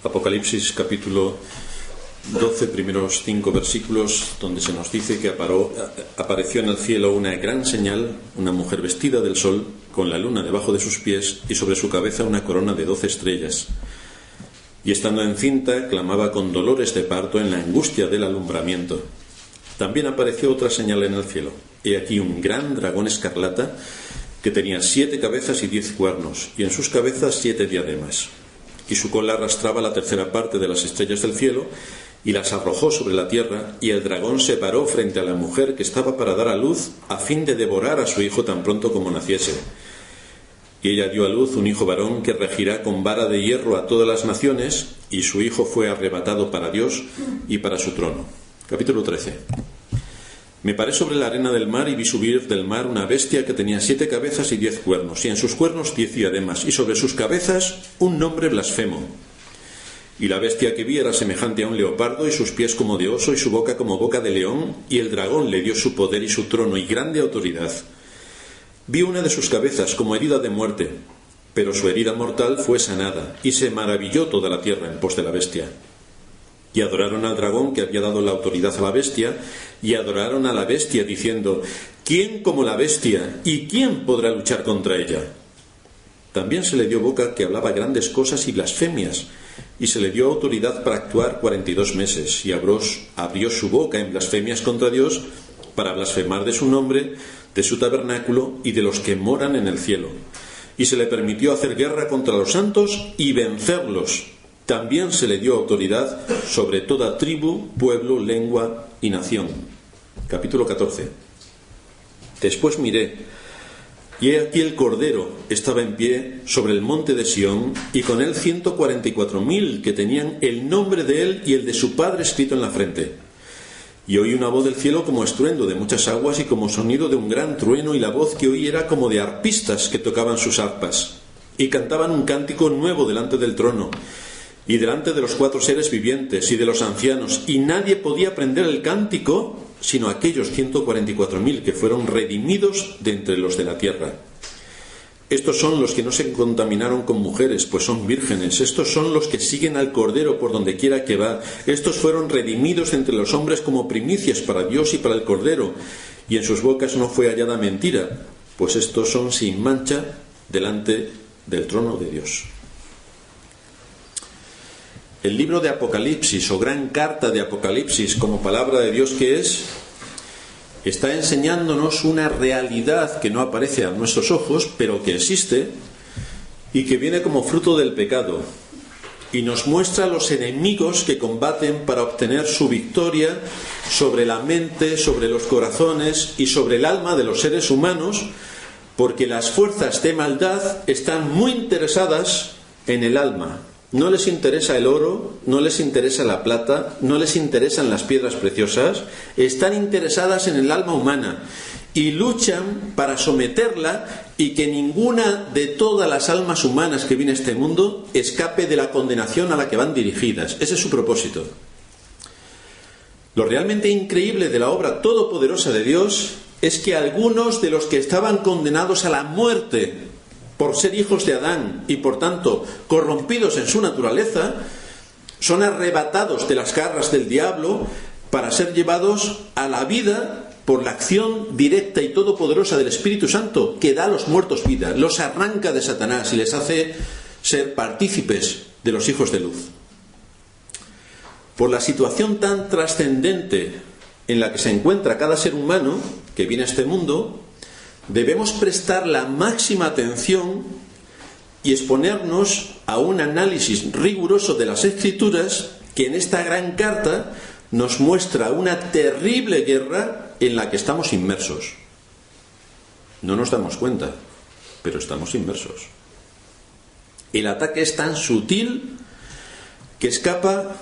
Apocalipsis capítulo 12, primeros 5 versículos, donde se nos dice que apareció en el cielo una gran señal, una mujer vestida del sol, con la luna debajo de sus pies y sobre su cabeza una corona de 12 estrellas. Y estando encinta, clamaba con dolores de parto en la angustia del alumbramiento. También apareció otra señal en el cielo. He aquí un gran dragón escarlata que tenía 7 cabezas y 10 cuernos, y en sus cabezas 7 diademas. Y su cola arrastraba la tercera parte de las estrellas del cielo, y las arrojó sobre la tierra, y el dragón se paró frente a la mujer que estaba para dar a luz, a fin de devorar a su hijo tan pronto como naciese. Y ella dio a luz un hijo varón que regirá con vara de hierro a todas las naciones, y su hijo fue arrebatado para Dios y para su trono. Capítulo 13. Me paré sobre la arena del mar y vi subir del mar una bestia que tenía 7 cabezas y 10 cuernos, y en sus cuernos 10 diademas, y sobre sus cabezas un nombre blasfemo. Y la bestia que vi era semejante a un leopardo, y sus pies como de oso, y su boca como boca de león, y el dragón le dio su poder y su trono y grande autoridad. Vi una de sus cabezas como herida de muerte, pero su herida mortal fue sanada, y se maravilló toda la tierra en pos de la bestia. Y adoraron al dragón que había dado la autoridad a la bestia, y adoraron a la bestia diciendo: ¿quién como la bestia? ¿Y quién podrá luchar contra ella? También se le dio boca que hablaba grandes cosas y blasfemias, y se le dio autoridad para actuar 42 meses, y abrió su boca en blasfemias contra Dios, para blasfemar de su nombre, de su tabernáculo y de los que moran en el cielo. Y se le permitió hacer guerra contra los santos y vencerlos. También se le dio autoridad sobre toda tribu, pueblo, lengua y nación. Capítulo 14. Después miré, y he aquí el Cordero estaba en pie sobre el monte de Sión, y con él 144.000 que tenían el nombre de él y el de su Padre escrito en la frente. Y oí una voz del cielo como estruendo de muchas aguas y como sonido de un gran trueno, y la voz que oí era como de arpistas que tocaban sus arpas, y cantaban un cántico nuevo delante del trono, y delante de los 4 seres vivientes y de los ancianos, y nadie podía aprender el cántico sino aquellos 144.000 que fueron redimidos de entre los de la tierra. Estos son los que no se contaminaron con mujeres, pues son vírgenes. Estos son los que siguen al Cordero por donde quiera que va. Estos fueron redimidos entre los hombres como primicias para Dios y para el Cordero, y en sus bocas no fue hallada mentira, pues estos son sin mancha delante del trono de Dios. El libro de Apocalipsis, o gran carta de Apocalipsis, como palabra de Dios que es, está enseñándonos una realidad que no aparece a nuestros ojos, pero que existe y que viene como fruto del pecado, y nos muestra los enemigos que combaten para obtener su victoria sobre la mente, sobre los corazones y sobre el alma de los seres humanos, porque las fuerzas de maldad están muy interesadas en el alma. No les interesa el oro, no les interesa la plata, no les interesan las piedras preciosas, están interesadas en el alma humana y luchan para someterla y que ninguna de todas las almas humanas que viene a este mundo escape de la condenación a la que van dirigidas. Ese es su propósito. Lo realmente increíble de la obra todopoderosa de Dios es que algunos de los que estaban condenados a la muerte por ser hijos de Adán y por tanto corrompidos en su naturaleza, son arrebatados de las garras del diablo para ser llevados a la vida por la acción directa y todopoderosa del Espíritu Santo, que da a los muertos vida, los arranca de Satanás y les hace ser partícipes de los hijos de luz. Por la situación tan trascendente en la que se encuentra cada ser humano que viene a este mundo, debemos prestar la máxima atención y exponernos a un análisis riguroso de las Escrituras, que en esta gran carta nos muestra una terrible guerra en la que estamos inmersos. No nos damos cuenta, pero estamos inmersos. El ataque es tan sutil que escapa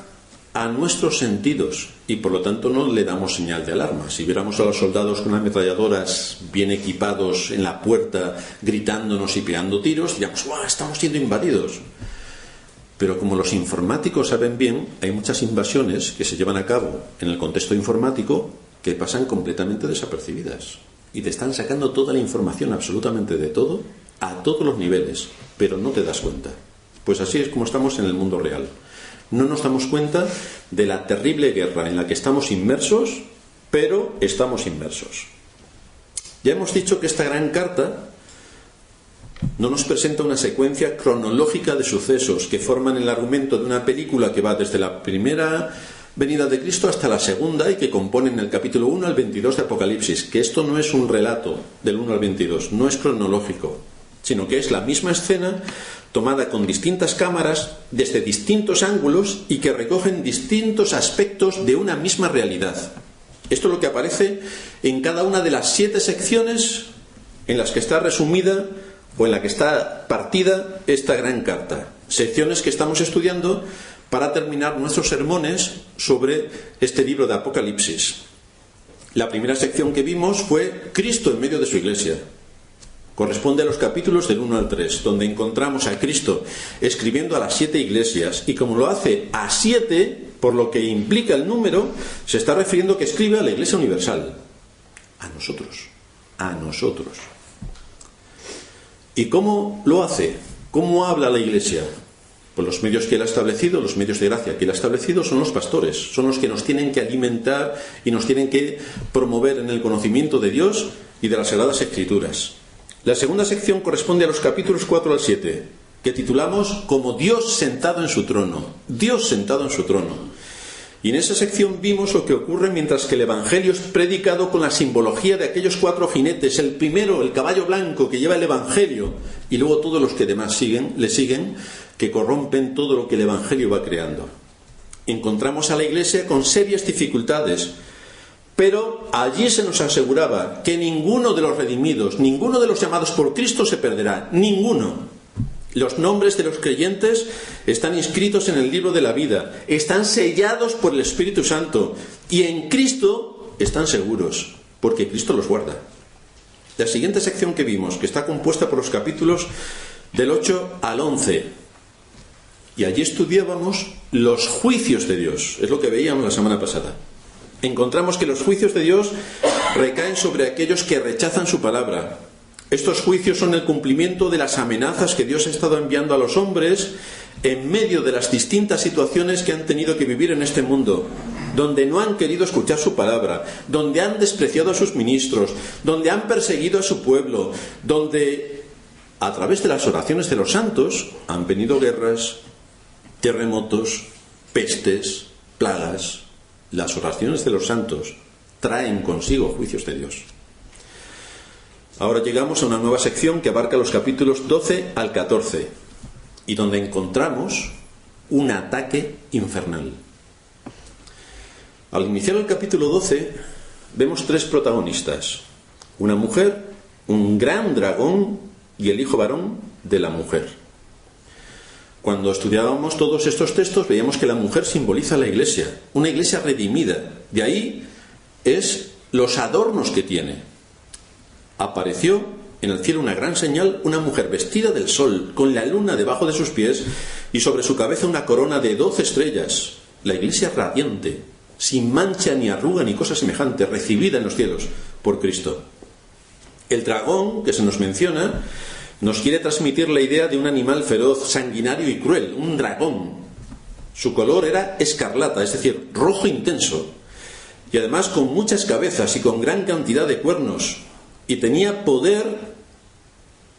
a nuestros sentidos y por lo tanto no le damos señal de alarma. Si viéramos a los soldados con ametralladoras bien equipados en la puerta gritándonos y pegando tiros, diríamos: ¡guau! Estamos siendo invadidos. Pero como los informáticos saben bien, hay muchas invasiones que se llevan a cabo en el contexto informático que pasan completamente desapercibidas y te están sacando toda la información, absolutamente de todo, a todos los niveles, pero no te das cuenta. Pues así es como estamos en el mundo real. No nos damos cuenta de la terrible guerra en la que estamos inmersos, pero estamos inmersos. Ya hemos dicho que esta gran carta no nos presenta una secuencia cronológica de sucesos que forman el argumento de una película que va desde la primera venida de Cristo hasta la segunda y que componen el capítulo 1 al 22 de Apocalipsis, que esto no es un relato del 1 al 22, no es cronológico, sino que es la misma escena tomada con distintas cámaras desde distintos ángulos y que recogen distintos aspectos de una misma realidad. Esto es lo que aparece en cada una de las 7 secciones en las que está resumida o en la que está partida esta gran carta. Secciones que estamos estudiando para terminar nuestros sermones sobre este libro de Apocalipsis. La primera sección que vimos fue Cristo en medio de su iglesia. Corresponde a los capítulos del 1 al 3, donde encontramos a Cristo escribiendo a las 7 iglesias, y como lo hace a 7, por lo que implica el número, se está refiriendo que escribe a la Iglesia Universal, a nosotros, a nosotros. ¿Y cómo lo hace? ¿Cómo habla la Iglesia? Pues los medios que Él ha establecido, los medios de gracia que Él ha establecido son los pastores, son los que nos tienen que alimentar y nos tienen que promover en el conocimiento de Dios y de las Sagradas Escrituras. La segunda sección corresponde a los capítulos 4 al 7, que titulamos Como Dios sentado en su trono. Dios sentado en su trono. Y en esa sección vimos lo que ocurre mientras que el Evangelio es predicado con la simbología de aquellos 4 jinetes. El primero, el caballo blanco que lleva el Evangelio, y luego todos los que demás le siguen, que corrompen todo lo que el Evangelio va creando. Encontramos a la Iglesia con serias dificultades, pero allí se nos aseguraba que ninguno de los redimidos, ninguno de los llamados por Cristo se perderá, ninguno. Los nombres de los creyentes están inscritos en el libro de la vida, están sellados por el Espíritu Santo, y en Cristo están seguros, porque Cristo los guarda. La siguiente sección que vimos, que está compuesta por los capítulos del 8 al 11, y allí estudiábamos los juicios de Dios, es lo que veíamos la semana pasada. Encontramos que los juicios de Dios recaen sobre aquellos que rechazan su palabra. Estos juicios son el cumplimiento de las amenazas que Dios ha estado enviando a los hombres en medio de las distintas situaciones que han tenido que vivir en este mundo, donde no han querido escuchar su palabra, donde han despreciado a sus ministros, donde han perseguido a su pueblo, donde a través de las oraciones de los santos han venido guerras, terremotos, pestes, plagas. Las oraciones de los santos traen consigo juicios de Dios. Ahora llegamos a una nueva sección que abarca los capítulos 12 al 14 y donde encontramos un ataque infernal. Al iniciar el capítulo 12 vemos 3 protagonistas: una mujer, un gran dragón y el hijo varón de la mujer. Cuando estudiábamos todos estos textos veíamos que la mujer simboliza la iglesia, una iglesia redimida. De ahí es los adornos que tiene. Apareció en el cielo una gran señal, una mujer vestida del sol, con la luna debajo de sus pies y sobre su cabeza una corona de 12 estrellas. La iglesia radiante, sin mancha ni arruga ni cosa semejante, recibida en los cielos por Cristo. El dragón que se nos menciona nos quiere transmitir la idea de un animal feroz, sanguinario y cruel, un dragón. Su color era escarlata, es decir, rojo intenso, y además con muchas cabezas y con gran cantidad de cuernos, y tenía poder,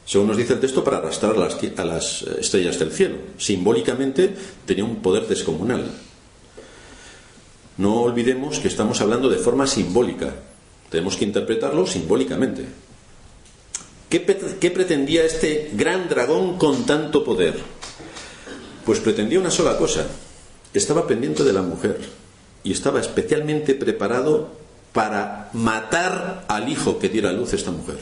según nos dice el texto, para arrastrar a las estrellas del cielo. Simbólicamente tenía un poder descomunal. No olvidemos que estamos hablando de forma simbólica, tenemos que interpretarlo simbólicamente. ¿Qué pretendía este gran dragón con tanto poder? Pues pretendía una sola cosa: estaba pendiente de la mujer y estaba especialmente preparado para matar al hijo que diera a luz esta mujer.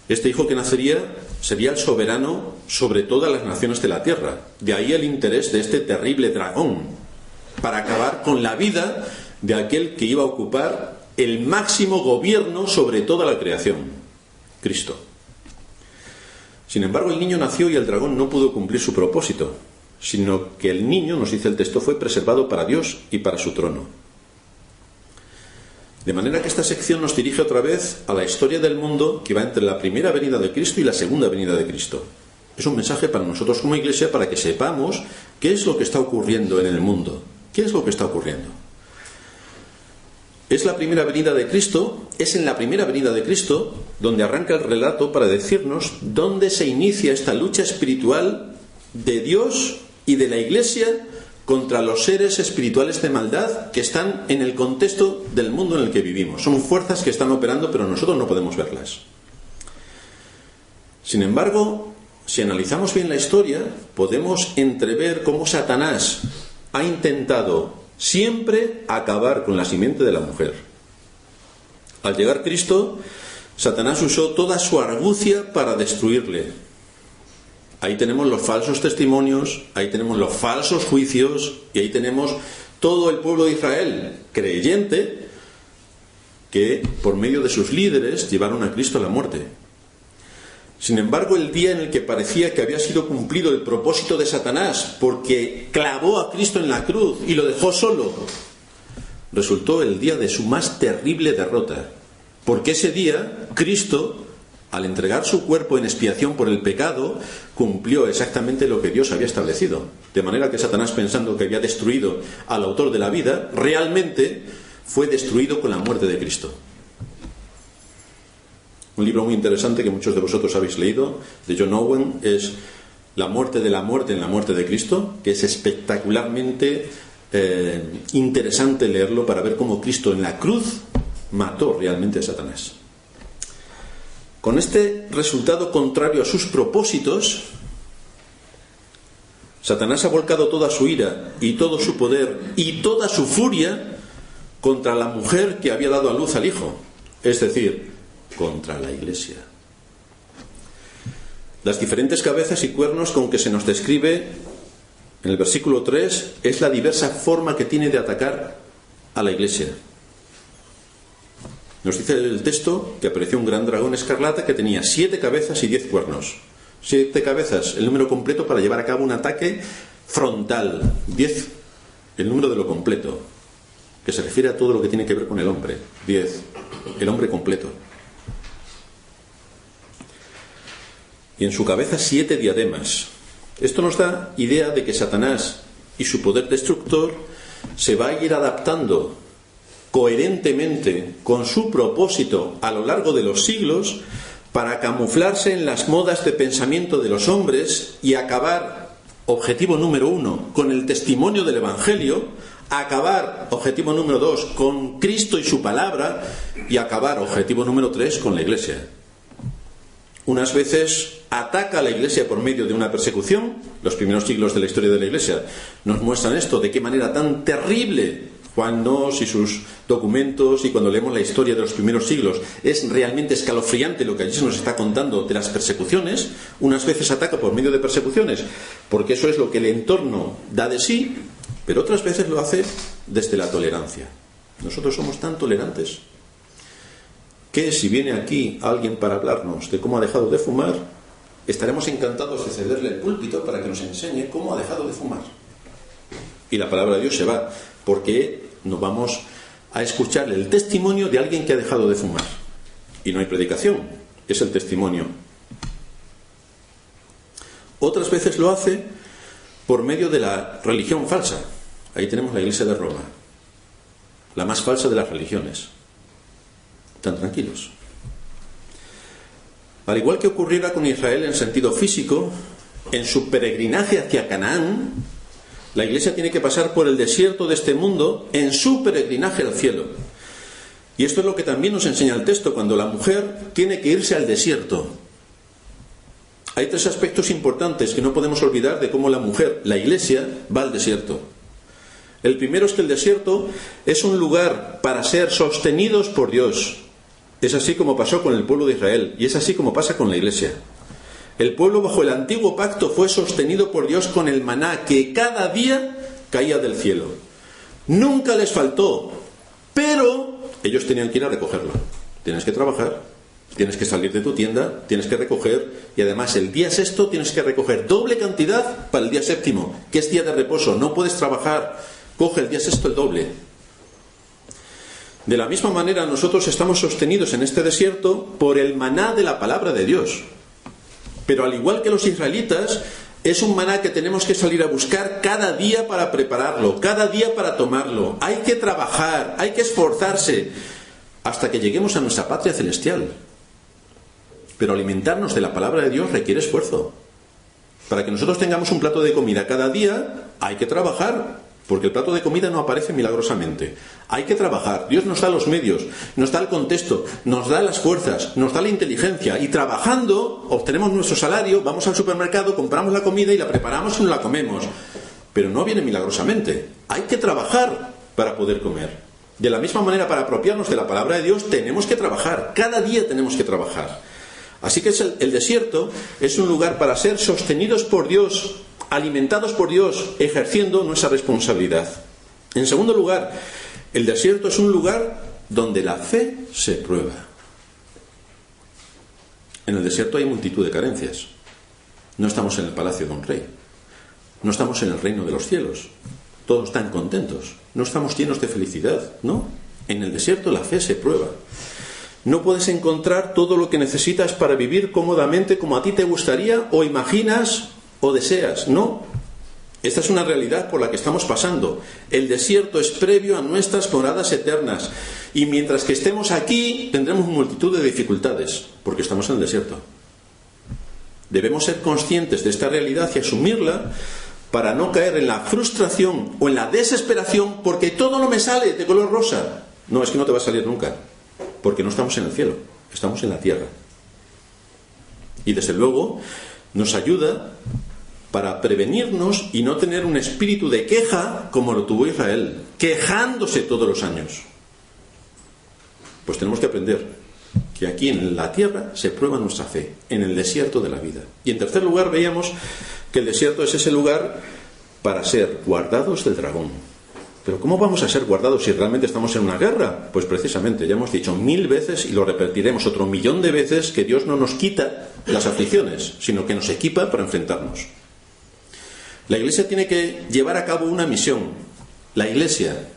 Este hijo que nacería sería el soberano sobre todas las naciones de la tierra. De ahí el interés de este terrible dragón, para acabar con la vida de aquel que iba a ocupar el máximo gobierno sobre toda la creación, Cristo. Sin embargo, el niño nació y el dragón no pudo cumplir su propósito, sino que el niño, nos dice el texto, fue preservado para Dios y para su trono. De manera que esta sección nos dirige otra vez a la historia del mundo que va entre la primera venida de Cristo y la segunda venida de Cristo. Es un mensaje para nosotros como iglesia, para que sepamos ¿Qué es lo que está ocurriendo en el mundo? ¿Qué es lo que está ocurriendo? Es la primera venida de Cristo, es en la primera venida de Cristo donde arranca el relato para decirnos dónde se inicia esta lucha espiritual de Dios y de la Iglesia contra los seres espirituales de maldad que están en el contexto del mundo en el que vivimos. Son fuerzas que están operando, pero nosotros no podemos verlas. Sin embargo, si analizamos bien la historia, podemos entrever cómo Satanás ha intentado siempre acabar con la simiente de la mujer. Al llegar Cristo, Satanás usó toda su argucia para destruirle. Ahí tenemos los falsos testimonios, ahí tenemos los falsos juicios y ahí tenemos todo el pueblo de Israel creyente que por medio de sus líderes llevaron a Cristo a la muerte. Sin embargo, el día en el que parecía que había sido cumplido el propósito de Satanás porque clavó a Cristo en la cruz y lo dejó solo, resultó el día de su más terrible derrota, porque ese día Cristo, al entregar su cuerpo en expiación por el pecado, cumplió exactamente lo que Dios había establecido. De manera que Satanás, pensando que había destruido al autor de la vida, realmente fue destruido con la muerte de Cristo. Un libro muy interesante que muchos de vosotros habéis leído, de John Owen, es La muerte de la muerte en la muerte de Cristo, que es espectacularmente interesante leerlo para ver cómo Cristo en la cruz mató realmente a Satanás. Con este resultado contrario a sus propósitos, Satanás ha volcado toda su ira y todo su poder y toda su furia contra la mujer que había dado a luz al Hijo, es decir, contra la Iglesia. Las diferentes cabezas y cuernos con que se nos describe en el versículo 3 es la diversa forma que tiene de atacar a la Iglesia. Nos dice el texto que apareció un gran dragón escarlata que tenía 7 cabezas y 10 cuernos. 7 cabezas, el número completo para llevar a cabo un ataque frontal. 10, el número de lo completo, que se refiere a todo lo que tiene que ver con el hombre. 10, el hombre completo. Y en su cabeza 7 diademas. Esto nos da idea de que Satanás y su poder destructor se va a ir adaptando coherentemente con su propósito a lo largo de los siglos para camuflarse en las modas de pensamiento de los hombres y acabar, objetivo número 1, con el testimonio del Evangelio, acabar, objetivo número 2, con Cristo y su palabra, y acabar, objetivo número 3, con la Iglesia. Unas veces ataca a la Iglesia por medio de una persecución. Los primeros siglos de la historia de la Iglesia nos muestran esto, de qué manera tan terrible Juan Nos y sus documentos, y cuando leemos la historia de los primeros siglos, es realmente escalofriante lo que allí se nos está contando de las persecuciones. Unas veces ataca por medio de persecuciones, porque eso es lo que el entorno da de sí, pero otras veces lo hace desde la tolerancia. Nosotros somos tan tolerantes que si viene aquí alguien para hablarnos de cómo ha dejado de fumar, estaremos encantados de cederle el púlpito para que nos enseñe cómo ha dejado de fumar. Y la palabra de Dios se va, porque no vamos a escucharle el testimonio de alguien que ha dejado de fumar. Y no hay predicación, es el testimonio. Otras veces lo hace por medio de la religión falsa. Ahí tenemos la Iglesia de Roma, la más falsa de las religiones. Tan tranquilos. Al igual que ocurriera con Israel en sentido físico, en su peregrinaje hacia Canaán, la Iglesia tiene que pasar por el desierto de este mundo en su peregrinaje al cielo. Y esto es lo que también nos enseña el texto, cuando la mujer tiene que irse al desierto. Hay 3 aspectos importantes que no podemos olvidar de cómo la mujer, la Iglesia, va al desierto. El primero es que el desierto es un lugar para ser sostenidos por Dios. Es así como pasó con el pueblo de Israel, y es así como pasa con la Iglesia. El pueblo bajo el antiguo pacto fue sostenido por Dios con el maná que cada día caía del cielo. Nunca les faltó, pero ellos tenían que ir a recogerlo. Tienes que trabajar, tienes que salir de tu tienda, tienes que recoger, y además el día sexto tienes que recoger doble cantidad para el día séptimo, que es día de reposo. No puedes trabajar, coge el día sexto el doble. De la misma manera, nosotros estamos sostenidos en este desierto por el maná de la palabra de Dios. Pero al igual que los israelitas, Es un maná que tenemos que salir a buscar cada día para prepararlo, cada día para tomarlo. Hay que trabajar, hay que esforzarse hasta que lleguemos a nuestra patria celestial. Pero alimentarnos de la palabra de Dios requiere esfuerzo. Para que nosotros tengamos un plato de comida cada día, hay que trabajar, porque el plato de comida no aparece milagrosamente. Hay que trabajar. Dios nos da los medios, nos da el contexto, nos da las fuerzas, nos da la inteligencia, y trabajando obtenemos nuestro salario, vamos al supermercado, compramos la comida y la preparamos y nos la comemos. Pero no viene milagrosamente. Hay que trabajar para poder comer. De la misma manera, para apropiarnos de la palabra de Dios, tenemos que trabajar. Cada día tenemos que trabajar. Así que el desierto es un lugar para ser sostenidos por Dios, alimentados por Dios, ejerciendo nuestra responsabilidad. En segundo lugar, el desierto es un lugar donde la fe se prueba. En el desierto hay multitud de carencias. No estamos en el palacio de un rey. No estamos en el reino de los cielos. Todos están contentos. No estamos llenos de felicidad, ¿no? En el desierto la fe se prueba. No puedes encontrar todo lo que necesitas para vivir cómodamente como a ti te gustaría o imaginas o deseas, ¿no? Esta es una realidad por la que estamos pasando. El desierto es previo a nuestras moradas eternas. Y mientras que estemos aquí, tendremos multitud de dificultades, porque estamos en el desierto. Debemos ser conscientes de esta realidad y asumirla para no caer en la frustración o en la desesperación porque todo no me sale de color rosa. No, es que no te va a salir nunca, porque no estamos en el cielo, estamos en la tierra. Y desde luego nos ayuda para prevenirnos y no tener un espíritu de queja como lo tuvo Israel, quejándose todos los años. Pues tenemos que aprender que aquí en la tierra se prueba nuestra fe, en el desierto de la vida. Y en tercer lugar veíamos que el desierto es ese lugar para ser guardados del dragón. Pero ¿cómo vamos a ser guardados si realmente estamos en una guerra? Pues precisamente, ya hemos dicho 1000 veces y lo repetiremos otro 1.000.000 de veces, que Dios no nos quita las aflicciones, sino que nos equipa para enfrentarnos. La Iglesia tiene que llevar a cabo una misión. La Iglesia.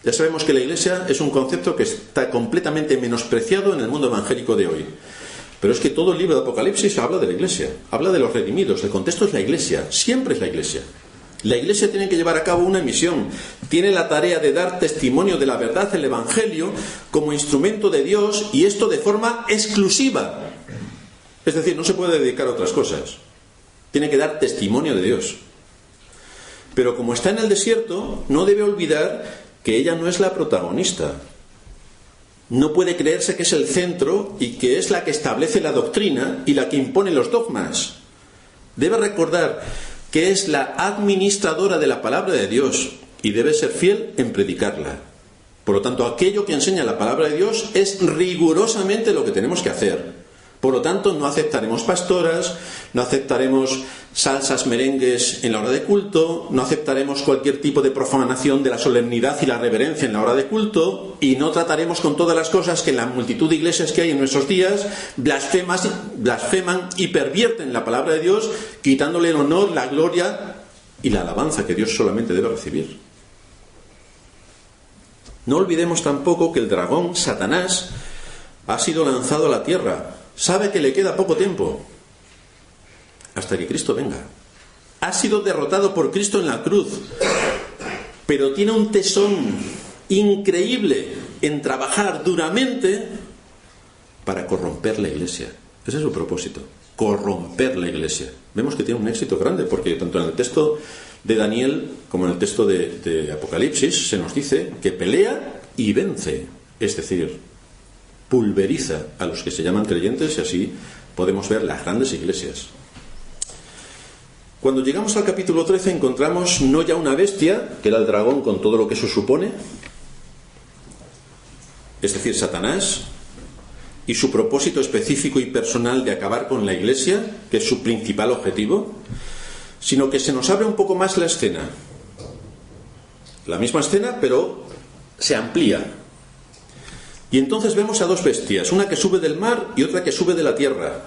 Ya sabemos que la Iglesia es un concepto que está completamente menospreciado en el mundo evangélico de hoy. Pero es que todo el libro de Apocalipsis habla de la Iglesia, habla de los redimidos, el contexto es la Iglesia, siempre es la Iglesia. La Iglesia tiene que llevar a cabo una misión, tiene la tarea de dar testimonio de la verdad del Evangelio como instrumento de Dios, y esto de forma exclusiva. Es decir, no se puede dedicar a otras cosas. Tiene que dar testimonio de Dios. Pero como está en el desierto, no debe olvidar que ella no es la protagonista. No puede creerse que es el centro y que es la que establece la doctrina y la que impone los dogmas. Debe recordar que es la administradora de la palabra de Dios y debe ser fiel en predicarla. Por lo tanto, aquello que enseña la palabra de Dios es rigurosamente lo que tenemos que hacer. Por lo tanto, no aceptaremos pastoras, no aceptaremos salsas, merengues en la hora de culto, no aceptaremos cualquier tipo de profanación de la solemnidad y la reverencia en la hora de culto, y no trataremos con todas las cosas que en la multitud de iglesias que hay en nuestros días blasfeman y pervierten la palabra de Dios, quitándole el honor, la gloria y la alabanza que Dios solamente debe recibir. No olvidemos tampoco que el dragón, Satanás, ha sido lanzado a la tierra. Sabe que le queda poco tiempo hasta que Cristo venga. Ha sido derrotado por Cristo en la cruz, pero tiene un tesón increíble en trabajar duramente para corromper la Iglesia. Ese es su propósito, corromper la Iglesia. Vemos que tiene un éxito grande, porque tanto en el texto de Daniel como en el texto de Apocalipsis se nos dice que pelea y vence, es decir, pulveriza a los que se llaman creyentes, y así podemos ver las grandes iglesias. Cuando llegamos al capítulo 13 encontramos no ya una bestia, que era el dragón con todo lo que eso supone, es decir, Satanás, y su propósito específico y personal de acabar con la iglesia, que es su principal objetivo, sino que se nos abre un poco más la escena. La misma escena, pero se amplía. Y entonces vemos a dos bestias, una que sube del mar y otra que sube de la tierra,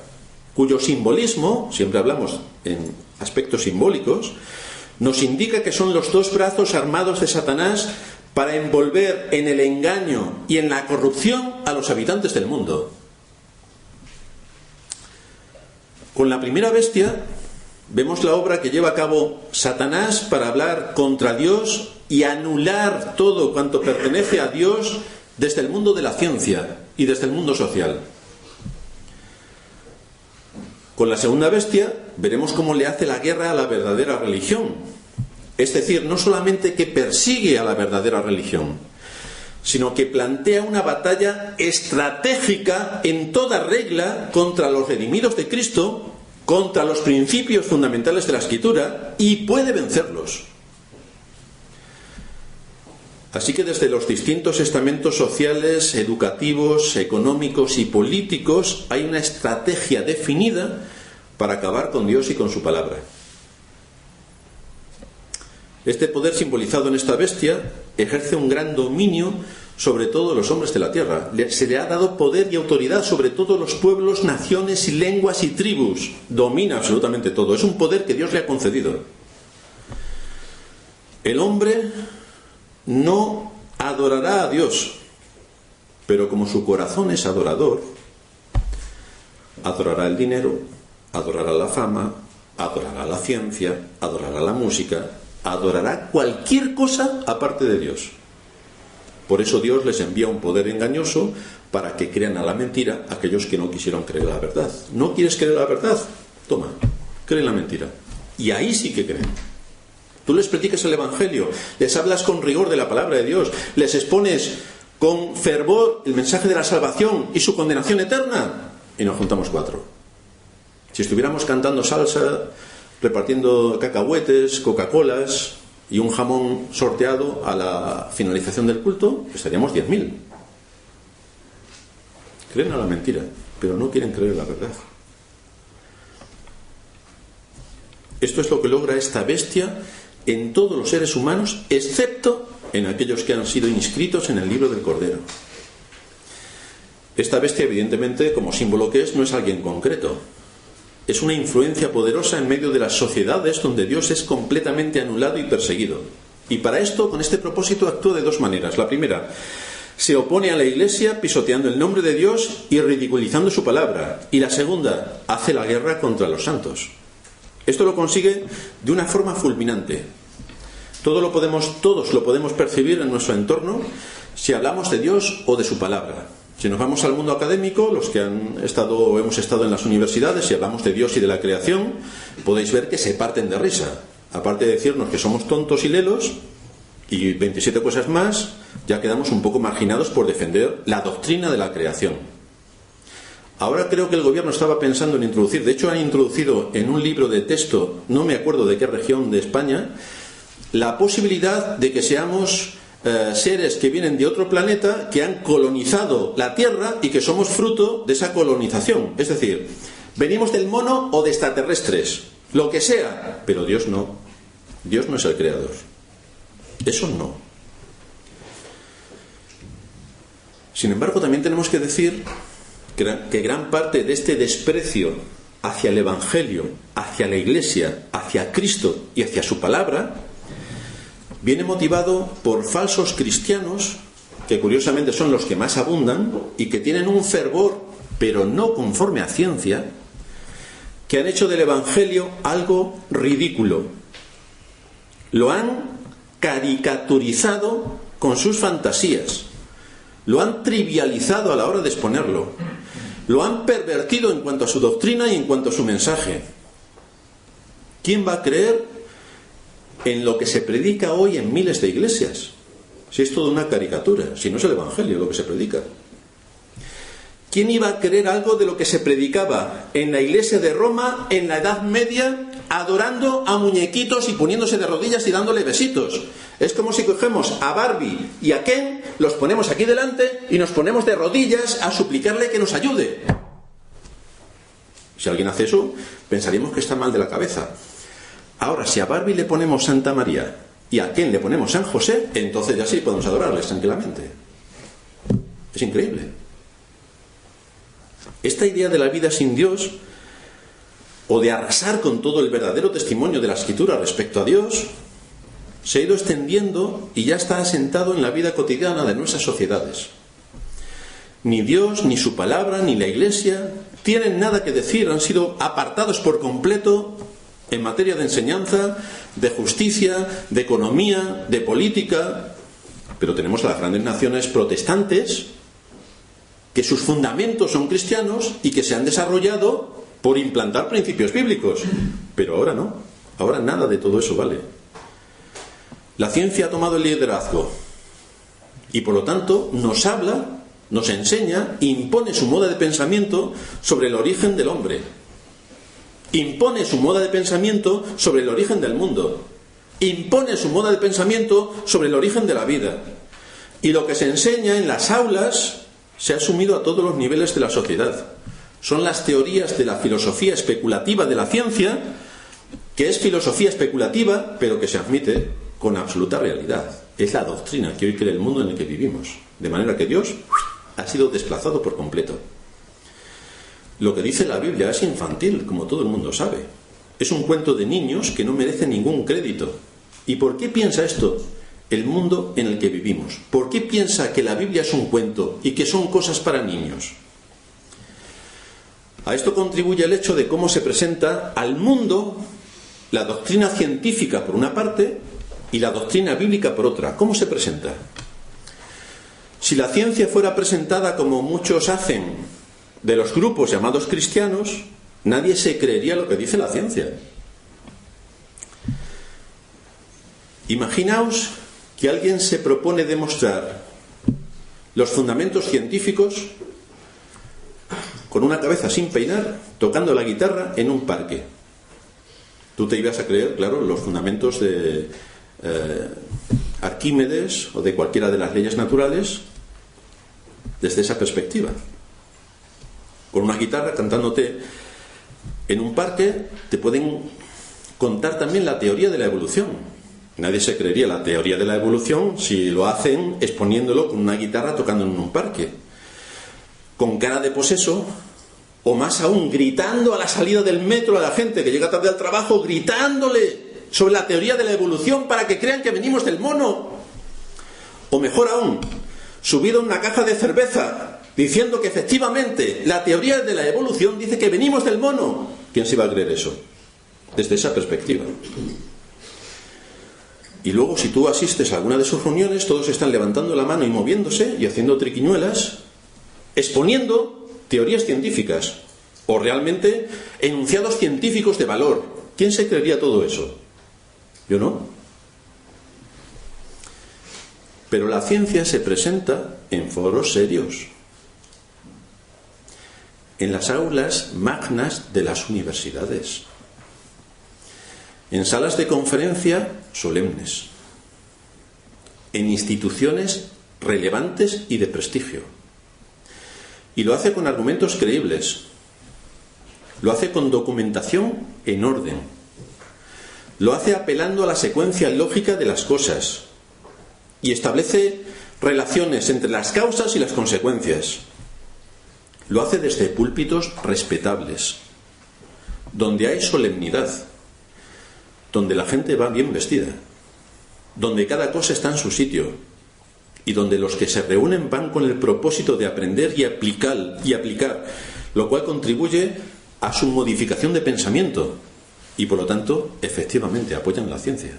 cuyo simbolismo, siempre hablamos en aspectos simbólicos, nos indica que son los dos brazos armados de Satanás para envolver en el engaño y en la corrupción a los habitantes del mundo. Con la primera bestia Vemos la obra que lleva a cabo Satanás para hablar contra Dios y anular todo cuanto pertenece a Dios desde el mundo de la ciencia y desde el mundo social. Con la segunda bestia veremos cómo le hace la guerra a la verdadera religión. Es decir, no solamente que persigue a la verdadera religión, sino que plantea una batalla estratégica en toda regla contra los redimidos de Cristo, contra los principios fundamentales de la Escritura, y puede vencerlos. Así que desde los distintos estamentos sociales, educativos, económicos y políticos hay una estrategia definida para acabar con Dios y con su palabra. Este poder simbolizado en esta bestia ejerce un gran dominio sobre todos los hombres de la tierra. Se le ha dado poder y autoridad sobre todos los pueblos, naciones y lenguas y tribus. Domina absolutamente todo. Es un poder que Dios le ha concedido. El hombre no adorará a Dios, pero como su corazón es adorador, adorará el dinero, adorará la fama, adorará la ciencia, adorará la música, adorará cualquier cosa aparte de Dios. Por eso Dios les envía un poder engañoso para que crean a la mentira aquellos que no quisieron creer la verdad. ¿No quieres creer la verdad? Toma, cree en la mentira. Y ahí sí que creen. Tú les predicas el Evangelio, les hablas con rigor de la palabra de Dios, les expones con fervor el mensaje de la salvación y su condenación eterna, y nos juntamos 4. Si estuviéramos cantando salsa, repartiendo cacahuetes, Coca-Colas y un jamón sorteado a la finalización del culto, estaríamos 10.000. Creen a la mentira, pero no quieren creer la verdad. Esto es lo que logra esta bestia en todos los seres humanos, excepto en aquellos que han sido inscritos en el libro del Cordero. Esta bestia, evidentemente, como símbolo que es, no es alguien concreto. Es una influencia poderosa en medio de las sociedades donde Dios es completamente anulado y perseguido. Y para esto, con este propósito, actúa de 2 maneras. La primera, se opone a la Iglesia pisoteando el nombre de Dios y ridiculizando su palabra. Y la segunda, hace la guerra contra los santos. Esto lo consigue de una forma fulminante. Todos lo podemos percibir en nuestro entorno si hablamos de Dios o de su palabra. Si nos vamos al mundo académico, los que hemos estado en las universidades, si hablamos de Dios y de la creación, podéis ver que se parten de risa. Aparte de decirnos que somos tontos y lelos y 27 cosas más, ya quedamos un poco marginados por defender la doctrina de la creación. Ahora creo que el gobierno estaba pensando en introducir, de hecho han introducido en un libro de texto, no me acuerdo de qué región de España, la posibilidad de que seamos seres que vienen de otro planeta, que han colonizado la Tierra y que somos fruto de esa colonización. Es decir, venimos del mono o de extraterrestres, lo que sea, pero Dios no. Dios no es el creador. Eso no. Sin embargo, también tenemos que decir que gran parte de este desprecio hacia el Evangelio, hacia la Iglesia, hacia Cristo y hacia su palabra, viene motivado por falsos cristianos, que curiosamente son los que más abundan, y que tienen un fervor, pero no conforme a ciencia, que han hecho del Evangelio algo ridículo. Lo han caricaturizado con sus fantasías, lo han trivializado a la hora de exponerlo, lo han pervertido en cuanto a su doctrina y en cuanto a su mensaje. ¿Quién va a creer en lo que se predica hoy en miles de iglesias? Si es toda una caricatura, si no es el Evangelio lo que se predica. ¿Quién iba a creer algo de lo que se predicaba en la iglesia de Roma en la Edad Media, adorando a muñequitos y poniéndose de rodillas y dándole besitos? Es como si cogemos a Barbie y a Ken, los ponemos aquí delante y nos ponemos de rodillas a suplicarle que nos ayude. Si alguien hace eso, pensaríamos que está mal de la cabeza. Ahora, si a Barbie le ponemos Santa María y a Ken le ponemos San José, entonces ya sí podemos adorarles tranquilamente. Es increíble. Esta idea de la vida sin Dios, o de arrasar con todo el verdadero testimonio de la Escritura respecto a Dios, se ha ido extendiendo y ya está asentado en la vida cotidiana de nuestras sociedades. Ni Dios, ni su palabra, ni la Iglesia tienen nada que decir, han sido apartados por completo en materia de enseñanza, de justicia, de economía, de política. Pero tenemos a las grandes naciones protestantes que sus fundamentos son cristianos y que se han desarrollado por implantar principios bíblicos. Pero ahora no, ahora nada de todo eso vale. La ciencia ha tomado el liderazgo y por lo tanto nos habla, nos enseña, impone su moda de pensamiento sobre el origen del hombre. Impone su moda de pensamiento sobre el origen del mundo. Impone su moda de pensamiento sobre el origen de la vida. Y lo que se enseña en las aulas se ha asumido a todos los niveles de la sociedad. Son las teorías de la filosofía especulativa de la ciencia, que es filosofía especulativa, pero que se admite con absoluta realidad. Es la doctrina que hoy cree el mundo en el que vivimos. De manera que Dios ha sido desplazado por completo. Lo que dice la Biblia es infantil, como todo el mundo sabe. Es un cuento de niños que no merece ningún crédito. ¿Y por qué piensa esto el mundo en el que vivimos? ¿Por qué piensa que la Biblia es un cuento y que son cosas para niños? A esto contribuye el hecho de cómo se presenta al mundo la doctrina científica por una parte y la doctrina bíblica por otra. ¿Cómo se presenta? Si la ciencia fuera presentada como muchos hacen de los grupos llamados cristianos, nadie se creería lo que dice la ciencia. Imaginaos que alguien se propone demostrar los fundamentos científicos con una cabeza sin peinar, tocando la guitarra en un parque. Tú te ibas a creer, claro, los fundamentos de Arquímedes o de cualquiera de las leyes naturales desde esa perspectiva. Con una guitarra cantándote en un parque, te pueden contar también la teoría de la evolución. Nadie se creería la teoría de la evolución si lo hacen exponiéndolo con una guitarra tocando en un parque, con cara de poseso, o más aún gritando a la salida del metro a la gente que llega tarde al trabajo, gritándole sobre la teoría de la evolución para que crean que venimos del mono. O mejor aún, subido en una caja de cerveza diciendo que efectivamente la teoría de la evolución dice que venimos del mono. ¿Quién se va a creer eso? Desde esa perspectiva. Y luego, si tú asistes a alguna de sus reuniones, todos están levantando la mano y moviéndose y haciendo triquiñuelas, exponiendo teorías científicas o realmente enunciados científicos de valor. ¿Quién se creería todo eso? Yo no. Pero la ciencia se presenta en foros serios, en las aulas magnas de las universidades, en salas de conferencia solemnes, en instituciones relevantes y de prestigio. Y lo hace con argumentos creíbles, lo hace con documentación en orden, lo hace apelando a la secuencia lógica de las cosas y establece relaciones entre las causas y las consecuencias. Lo hace desde púlpitos respetables, donde hay solemnidad, donde la gente va bien vestida, donde cada cosa está en su sitio y donde los que se reúnen van con el propósito de aprender y aplicar, lo cual contribuye a su modificación de pensamiento y por lo tanto efectivamente apoyan la ciencia.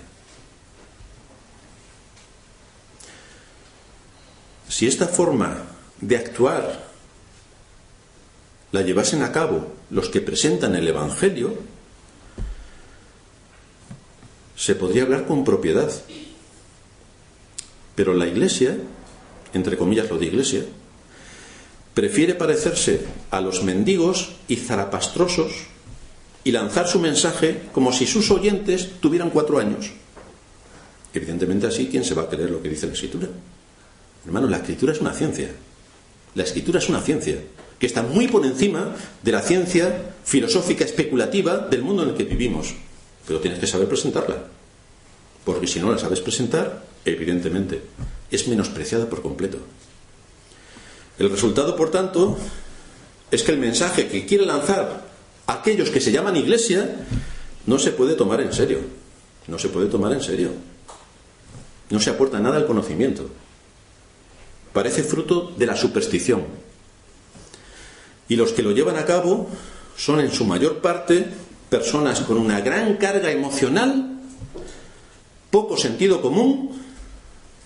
Si esta forma de actuar la llevasen a cabo los que presentan el Evangelio, se podría hablar con propiedad. Pero la Iglesia, entre comillas lo de Iglesia, prefiere parecerse a los mendigos y zarapastrosos y lanzar su mensaje como si sus oyentes tuvieran 4 años. Evidentemente así, ¿quién se va a creer lo que dice la Escritura? Hermano, la Escritura es una ciencia. La Escritura es una ciencia que está muy por encima de la ciencia filosófica especulativa del mundo en el que vivimos. Pero tienes que saber presentarla. Porque si no la sabes presentar, evidentemente, es menospreciada por completo. El resultado, por tanto, es que el mensaje que quiere lanzar aquellos que se llaman Iglesia no se puede tomar en serio. No se puede tomar en serio. No se aporta nada al conocimiento. Parece fruto de la superstición. Y los que lo llevan a cabo son en su mayor parte personas con una gran carga emocional, poco sentido común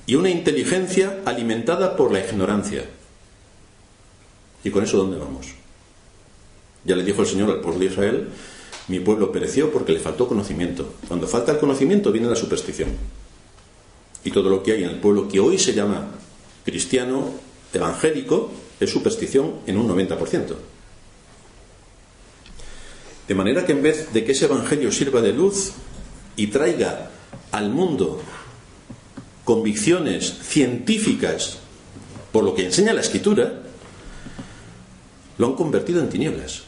y una inteligencia alimentada por la ignorancia. ¿Y con eso dónde vamos? Ya le dijo el Señor al pueblo de Israel: mi pueblo pereció porque le faltó conocimiento. Cuando falta el conocimiento viene la superstición. Y todo lo que hay en el pueblo que hoy se llama cristiano evangélico es superstición en un 90%. De manera que en vez de que ese evangelio sirva de luz y traiga al mundo convicciones científicas por lo que enseña la Escritura, lo han convertido en tinieblas.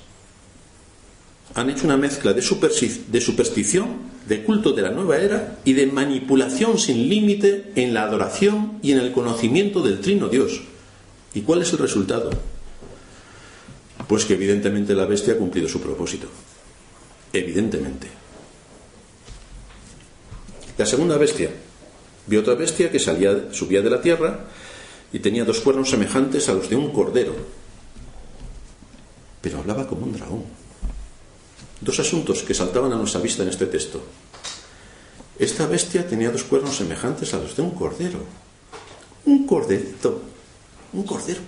Han hecho una mezcla de superstición, de culto de la nueva era y de manipulación sin límite en la adoración y en el conocimiento del Trino Dios. ¿Y cuál es el resultado? Pues que evidentemente la bestia ha cumplido su propósito. Evidentemente. La segunda bestia. Vio otra bestia que subía de la tierra y tenía 2 cuernos semejantes a los de un cordero, pero hablaba como un dragón. 2 asuntos que saltaban a nuestra vista en este texto. Esta bestia tenía 2 cuernos semejantes a los de un cordero. Un corderito. Un cordero.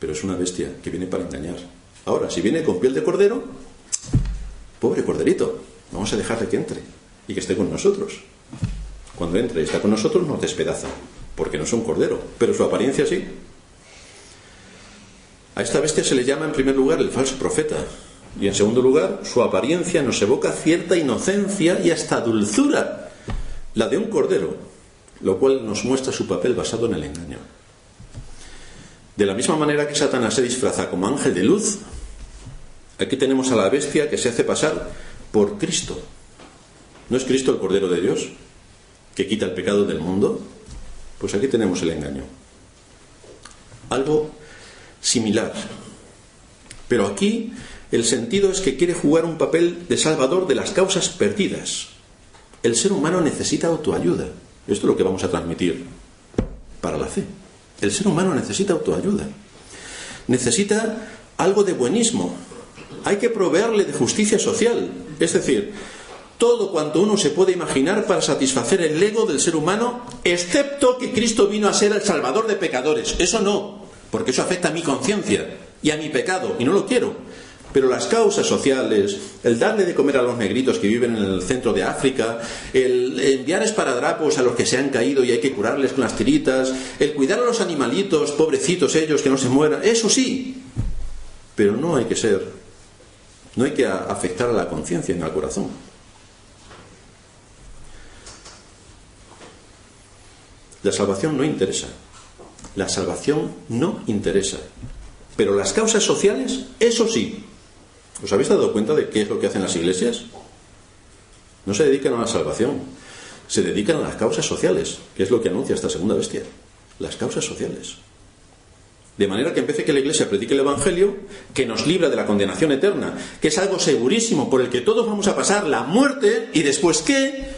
Pero es una bestia que viene para engañar. Ahora, si viene con piel de cordero, pobre corderito, vamos a dejarle que entre y que esté con nosotros. Cuando entre y está con nosotros nos despedaza, porque no es un cordero, pero su apariencia sí. A esta bestia se le llama en primer lugar el falso profeta, y en segundo lugar su apariencia nos evoca cierta inocencia y hasta dulzura, la de un cordero, lo cual nos muestra su papel basado en el engaño. De la misma manera que Satanás se disfraza como ángel de luz, aquí tenemos a la bestia que se hace pasar por Cristo. ¿No es Cristo el Cordero de Dios, que quita el pecado del mundo? Pues aquí tenemos el engaño. Algo similar. Pero aquí el sentido es que quiere jugar un papel de salvador de las causas perdidas. El ser humano necesita autoayuda. Esto es lo que vamos a transmitir para la fe. El ser humano necesita autoayuda. Necesita algo de buenismo. Hay que proveerle de justicia social. Es decir, todo cuanto uno se puede imaginar para satisfacer el ego del ser humano, excepto que Cristo vino a ser el salvador de pecadores. Eso no, porque eso afecta a mi conciencia y a mi pecado, y no lo quiero. Pero las causas sociales, el darle de comer a los negritos que viven en el centro de África, el enviar esparadrapos a los que se han caído y hay que curarles con las tiritas, el cuidar a los animalitos, pobrecitos ellos, que no se mueran, eso sí. Pero no hay que afectar a la conciencia ni al corazón. La salvación no interesa. La salvación no interesa. Pero las causas sociales, eso sí. ¿Os habéis dado cuenta de qué es lo que hacen las iglesias? No se dedican a la salvación, se dedican a las causas sociales, que es lo que anuncia esta segunda bestia. Las causas sociales. De manera que en vez de que la iglesia predique el evangelio, que nos libra de la condenación eterna, que es algo segurísimo por el que todos vamos a pasar la muerte, y después ¿qué?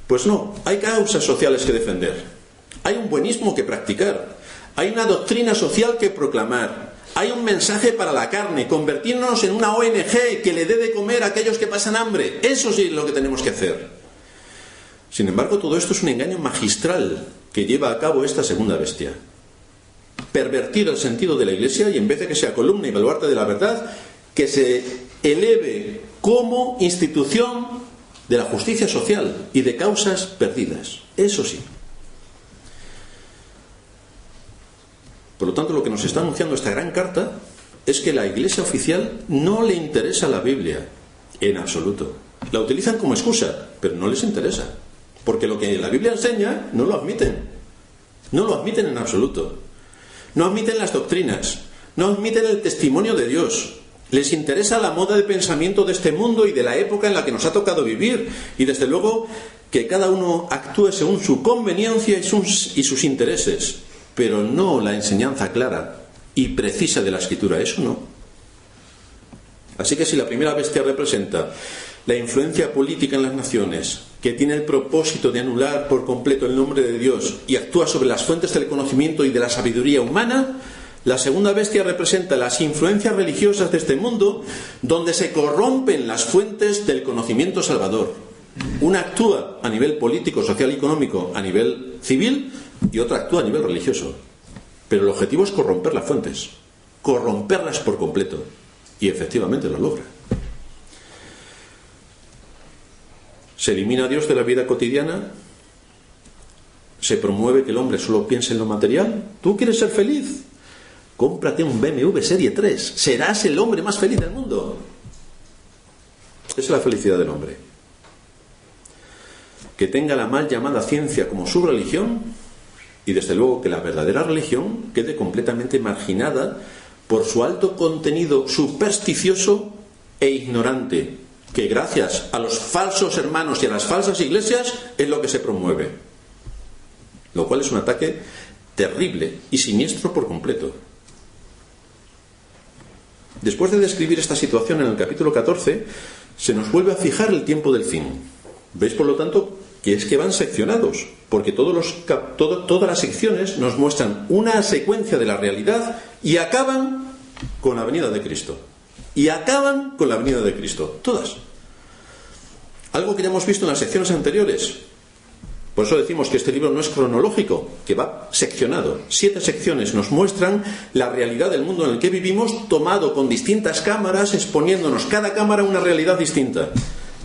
Pues no, hay causas sociales que defender. Hay un buenismo que practicar. Hay una doctrina social que proclamar. Hay un mensaje para la carne, convertirnos en una ONG que le dé de comer a aquellos que pasan hambre. Eso sí es lo que tenemos que hacer. Sin embargo, todo esto es un engaño magistral que lleva a cabo esta segunda bestia. Pervertir el sentido de la iglesia y en vez de que sea columna y baluarte de la verdad, que se eleve como institución de la justicia social y de causas perdidas. Eso sí. Por lo tanto, lo que nos está anunciando esta gran carta es que la iglesia oficial no le interesa la Biblia en absoluto. La utilizan como excusa, pero no les interesa. Porque lo que la Biblia enseña no lo admiten. No lo admiten en absoluto. No admiten las doctrinas. No admiten el testimonio de Dios. Les interesa la moda de pensamiento de este mundo y de la época en la que nos ha tocado vivir. Y desde luego que cada uno actúe según su conveniencia y sus intereses. Pero no la enseñanza clara y precisa de la Escritura, eso no. Así que si la primera bestia representa la influencia política en las naciones, que tiene el propósito de anular por completo el nombre de Dios y actúa sobre las fuentes del conocimiento y de la sabiduría humana, La segunda bestia representa las influencias religiosas de este mundo, donde se corrompen las fuentes del conocimiento salvador. Una actúa a nivel político, social y económico, a nivel civil, y otra actúa a nivel religioso. Pero el objetivo es corromper las fuentes, corromperlas por completo. Y efectivamente lo logra. Se elimina a Dios de la vida cotidiana. Se promueve que el hombre solo piense en lo material. ¿Tú quieres ser feliz? Cómprate un BMW Serie 3. Serás el hombre más feliz del mundo. Esa es la felicidad del hombre. Que tenga la mal llamada ciencia como su religión, y desde luego que la verdadera religión quede completamente marginada por su alto contenido supersticioso e ignorante, que gracias a los falsos hermanos y a las falsas iglesias es lo que se promueve. Lo cual es un ataque terrible y siniestro por completo. Después de describir esta situación en el capítulo 14, se nos vuelve a fijar el tiempo del fin. ¿Veis, por lo tanto, que es que van seccionados? Porque todas las secciones nos muestran una secuencia de la realidad y acaban con la venida de Cristo. Y acaban con la venida de Cristo. Todas. Algo que ya hemos visto en las secciones anteriores. Por eso decimos que este libro no es cronológico, que va seccionado. 7 secciones nos muestran la realidad del mundo en el que vivimos, tomado con distintas cámaras, exponiéndonos cada cámara una realidad distinta.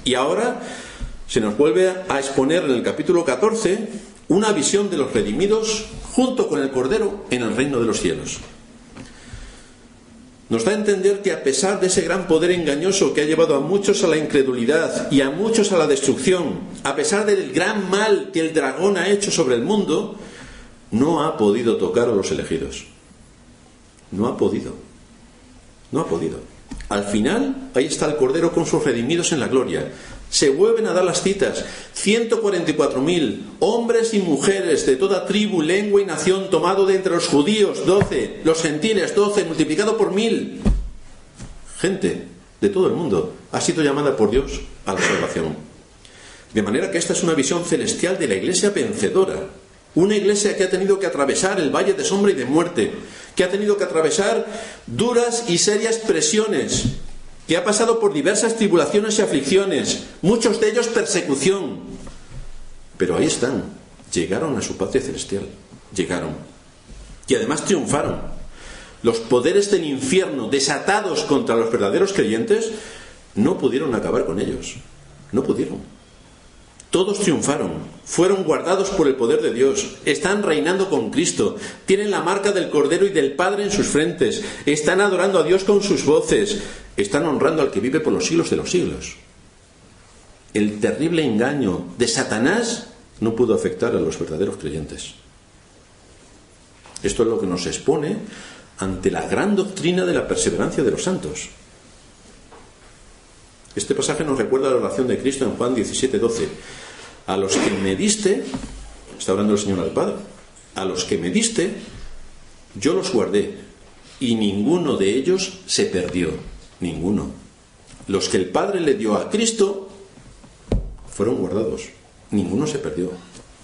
Y ahora se nos vuelve a exponer en el capítulo 14 una visión de los redimidos junto con el Cordero en el reino de los cielos. Nos da a entender que a pesar de ese gran poder engañoso que ha llevado a muchos a la incredulidad y a muchos a la destrucción, a pesar del gran mal que el dragón ha hecho sobre el mundo, no ha podido tocar a los elegidos. No ha podido. No ha podido. Al final, ahí está el Cordero con sus redimidos en la gloria. Se vuelven a dar las citas. 144.000 hombres y mujeres de toda tribu, lengua y nación, tomado de entre los judíos 12, los gentiles 12, multiplicado por 1.000. Gente de todo el mundo ha sido llamada por Dios a la salvación. De manera que esta es una visión celestial de la iglesia vencedora. Una iglesia que ha tenido que atravesar el valle de sombra y de muerte, que ha tenido que atravesar duras y serias presiones, que ha pasado por diversas tribulaciones y aflicciones, muchos de ellos persecución. Pero ahí están, llegaron a su patria celestial, llegaron. Y además triunfaron. Los poderes del infierno desatados contra los verdaderos creyentes no pudieron acabar con ellos, no pudieron. Todos triunfaron, fueron guardados por el poder de Dios, están reinando con Cristo, tienen la marca del Cordero y del Padre en sus frentes, están adorando a Dios con sus voces, están honrando al que vive por los siglos de los siglos. El terrible engaño de Satanás no pudo afectar a los verdaderos creyentes. Esto es lo que nos expone ante la gran doctrina de la perseverancia de los santos. Este pasaje nos recuerda la oración de Cristo en Juan 17:12. A los que me diste, está hablando el Señor al Padre, a los que me diste, yo los guardé, y ninguno de ellos se perdió, ninguno. Los que el Padre le dio a Cristo fueron guardados, ninguno se perdió.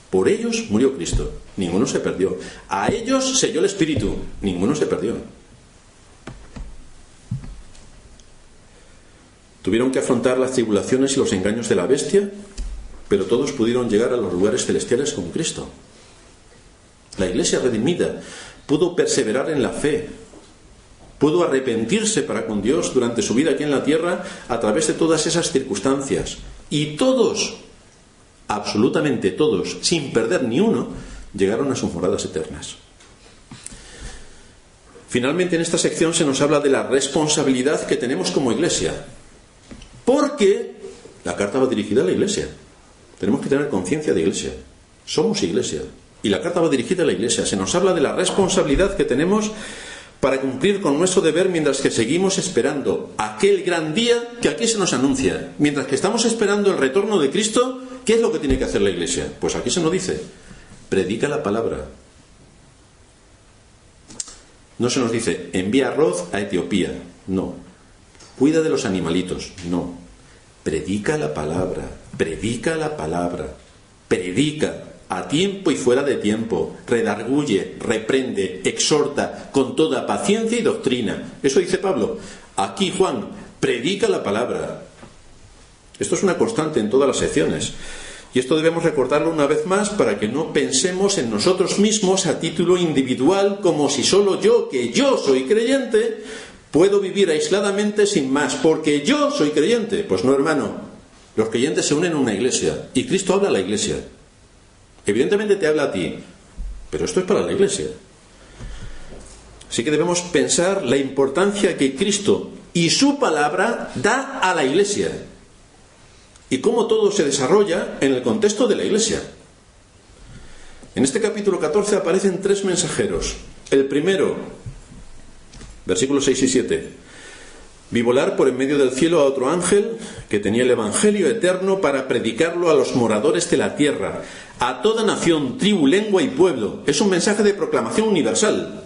Por ellos murió Cristo, ninguno se perdió. A ellos selló el Espíritu, ninguno se perdió. Tuvieron que afrontar las tribulaciones y los engaños de la bestia, pero todos pudieron llegar a los lugares celestiales con Cristo. La iglesia redimida pudo perseverar en la fe, pudo arrepentirse para con Dios durante su vida aquí en la tierra a través de todas esas circunstancias. Y todos, absolutamente todos, sin perder ni uno, llegaron a sus moradas eternas. Finalmente, en esta sección se nos habla de la responsabilidad que tenemos como iglesia. Porque la carta va dirigida a la iglesia. Tenemos que tener conciencia de iglesia. Somos iglesia. Y la carta va dirigida a la iglesia. Se nos habla de la responsabilidad que tenemos para cumplir con nuestro deber mientras que seguimos esperando aquel gran día que aquí se nos anuncia. Mientras que estamos esperando el retorno de Cristo, ¿qué es lo que tiene que hacer la iglesia? Pues aquí se nos dice, predica la palabra. No se nos dice, envía arroz a Etiopía. No. Cuida de los animalitos. No. Predica la palabra. Predica la palabra. Predica. a tiempo y fuera de tiempo, redarguye, reprende, exhorta con toda paciencia y doctrina. Eso dice Pablo. Aquí Juan predica la palabra. Esto es una constante en todas las secciones. Y esto debemos recordarlo una vez más para que no pensemos en nosotros mismos a título individual como si solo yo, que yo soy creyente, puedo vivir aisladamente sin más, porque yo soy creyente. Pues no, hermano. Los creyentes se unen en una iglesia y Cristo habla a la iglesia. Evidentemente te habla a ti, pero esto es para la iglesia. Así que debemos pensar la importancia que Cristo y su palabra da a la iglesia y cómo todo se desarrolla en el contexto de la iglesia. En este capítulo 14 aparecen 3 mensajeros. El primero, versículos 6 y 7. Vi volar por en medio del cielo a otro ángel que tenía el evangelio eterno para predicarlo a los moradores de la tierra, a toda nación, tribu, lengua y pueblo. Es un mensaje de proclamación universal.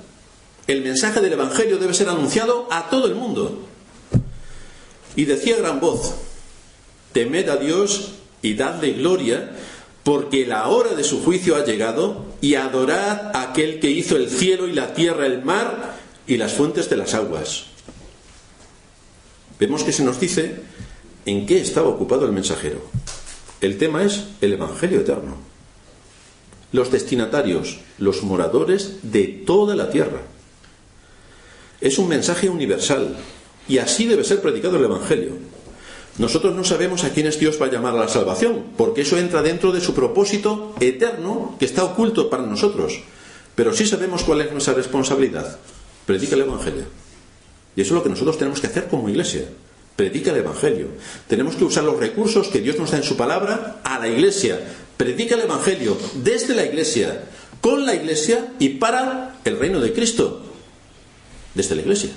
El mensaje del evangelio debe ser anunciado a todo el mundo. Y decía a gran voz: temed a Dios y dadle gloria, porque la hora de su juicio ha llegado, y adorad a aquel que hizo el cielo y la tierra, el mar y las fuentes de las aguas. Vemos que se nos dice en qué estaba ocupado el mensajero. El tema es el evangelio eterno. Los destinatarios, los moradores de toda la tierra. Es un mensaje universal y así debe ser predicado el evangelio. Nosotros no sabemos a quiénes Dios va a llamar a la salvación, porque eso entra dentro de su propósito eterno que está oculto para nosotros. Pero sí sabemos cuál es nuestra responsabilidad. Predica el evangelio. Y eso es lo que nosotros tenemos que hacer como iglesia. Predica el evangelio. Tenemos que usar los recursos que Dios nos da en su palabra a la iglesia. Predica el evangelio desde la iglesia, con la iglesia y para el reino de Cristo. Desde la iglesia.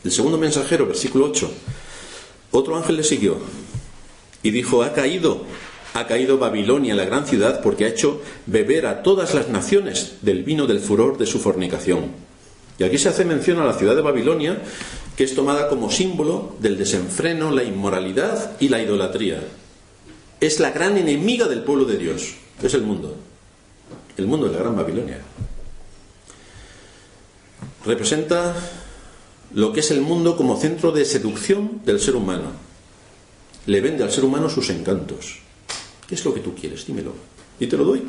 El segundo mensajero, versículo 8. Otro ángel le siguió y dijo: ha caído Babilonia, la gran ciudad, porque ha hecho beber a todas las naciones del vino del furor de su fornicación. Y aquí se hace mención a la ciudad de Babilonia, que es tomada como símbolo del desenfreno, la inmoralidad y la idolatría. Es la gran enemiga del pueblo de Dios. Es el mundo de la gran Babilonia. Representa lo que es el mundo como centro de seducción del ser humano. Le vende al ser humano sus encantos. ¿Qué es lo que tú quieres? Dímelo. Y te lo doy.